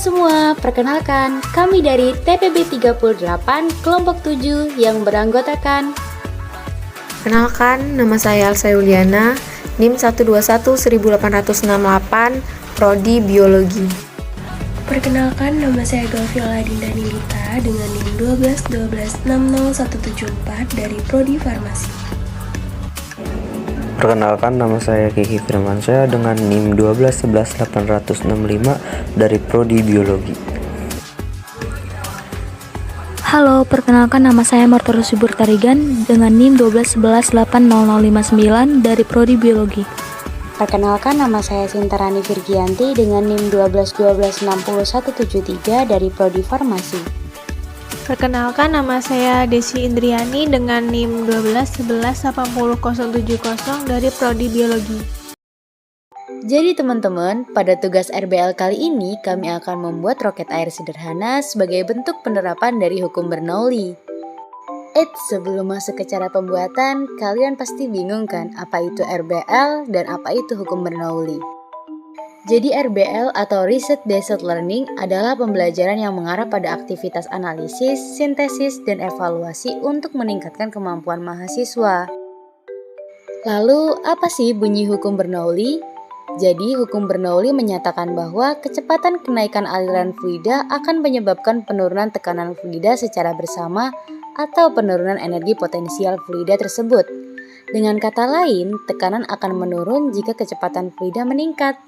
semua, perkenalkan kami dari TPB 38 kelompok 7 yang beranggotakan. Kenalkan, nama saya Elsa Yuliana, NIM 121-1868, Prodi Biologi. Perkenalkan, nama saya Gaufila Dinda Nilita dengan NIM 12-12-60174 dari Prodi Farmasi. Perkenalkan, nama saya Kiki Firmansyah dengan NIM 12-11-865 dari Prodi Biologi. Halo, perkenalkan nama saya Martoro Subur Tarigan dengan NIM 12-11-80059 dari Prodi Biologi. Perkenalkan, nama saya Sintarani Virgianti dengan NIM 12-12-60173 dari Prodi Farmasi. Perkenalkan, nama saya Desi Indriani dengan NIM 12-11-80070 dari Prodi Biologi. Jadi teman-teman, pada tugas RBL kali ini kami akan membuat roket air sederhana sebagai bentuk penerapan dari hukum Bernoulli. Sebelum masuk ke cara pembuatan, kalian pasti bingung kan apa itu RBL dan apa itu hukum Bernoulli. Jadi RBL atau Research Based Learning adalah pembelajaran yang mengarah pada aktivitas analisis, sintesis, dan evaluasi untuk meningkatkan kemampuan mahasiswa. Lalu, apa sih bunyi hukum Bernoulli? Jadi, hukum Bernoulli menyatakan bahwa kecepatan kenaikan aliran fluida akan menyebabkan penurunan tekanan fluida secara bersama atau penurunan energi potensial fluida tersebut. Dengan kata lain, tekanan akan menurun jika kecepatan fluida meningkat.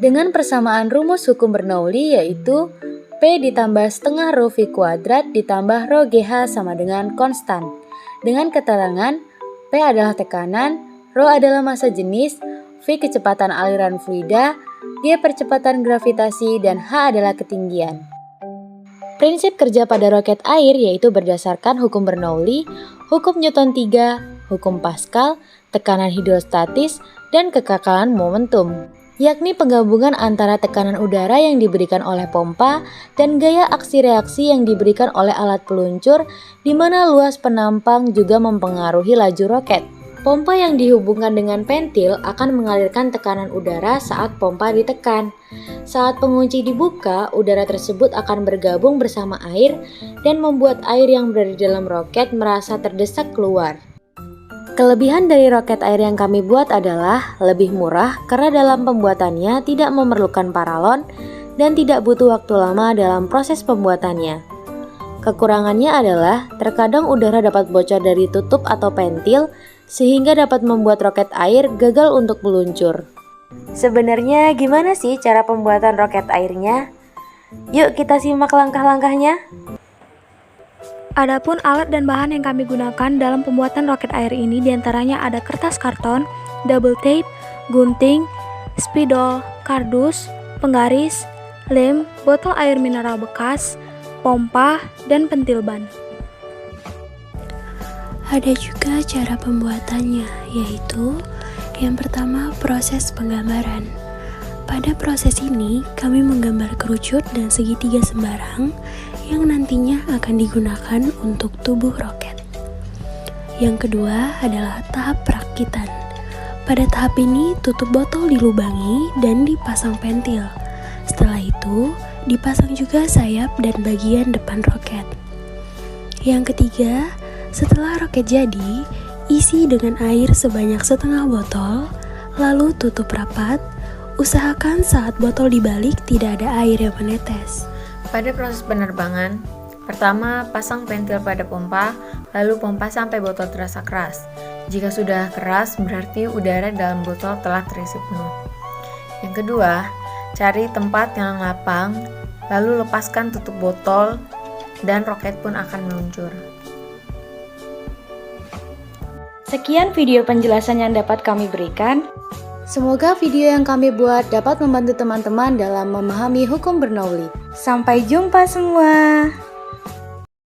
Dengan persamaan rumus hukum Bernoulli yaitu P ditambah setengah rho V kuadrat ditambah rho GH sama dengan konstan. Dengan keterangan P adalah tekanan, rho adalah massa jenis, V kecepatan aliran fluida, G percepatan gravitasi, dan H adalah ketinggian. Prinsip kerja pada roket air yaitu berdasarkan hukum Bernoulli, hukum Newton 3, hukum Pascal, tekanan hidrostatis, dan kekakalan momentum, yakni penggabungan antara tekanan udara yang diberikan oleh pompa dan gaya aksi reaksi yang diberikan oleh alat peluncur, di mana luas penampang juga mempengaruhi laju roket. Pompa yang dihubungkan dengan pentil akan mengalirkan tekanan udara saat pompa ditekan. Saat pengunci dibuka, udara tersebut akan bergabung bersama air dan membuat air yang berada di dalam roket merasa terdesak keluar. Kelebihan dari roket air yang kami buat adalah lebih murah karena dalam pembuatannya tidak memerlukan paralon dan tidak butuh waktu lama dalam proses pembuatannya. Kekurangannya adalah terkadang udara dapat bocor dari tutup atau pentil sehingga dapat membuat roket air gagal untuk meluncur. Sebenarnya gimana sih cara pembuatan roket airnya? Yuk kita simak langkah-langkahnya. Adapun alat dan bahan yang kami gunakan dalam pembuatan roket air ini diantaranya ada kertas karton, double tape, gunting, spidol, kardus, penggaris, lem, botol air mineral bekas, pompa, dan pentil ban. Ada juga cara pembuatannya, yaitu yang pertama proses penggambaran. Pada proses ini, kami menggambar kerucut dan segitiga sembarang yang nantinya akan digunakan untuk tubuh roket. Yang kedua adalah tahap perakitan. Pada tahap ini, tutup botol dilubangi dan dipasang pentil. Setelah itu, dipasang juga sayap dan bagian depan roket. Yang ketiga, setelah roket jadi, isi dengan air sebanyak setengah botol, lalu tutup rapat. Usahakan saat botol dibalik tidak ada air yang menetes. Pada proses penerbangan, pertama pasang pentil pada pompa, lalu pompa sampai botol terasa keras. Jika sudah keras, berarti udara dalam botol telah terisi penuh. Yang kedua, cari tempat yang lapang, lalu lepaskan tutup botol, dan roket pun akan meluncur. Sekian video penjelasan yang dapat kami berikan. Semoga video yang kami buat dapat membantu teman-teman dalam memahami hukum Bernoulli. Sampai jumpa semua!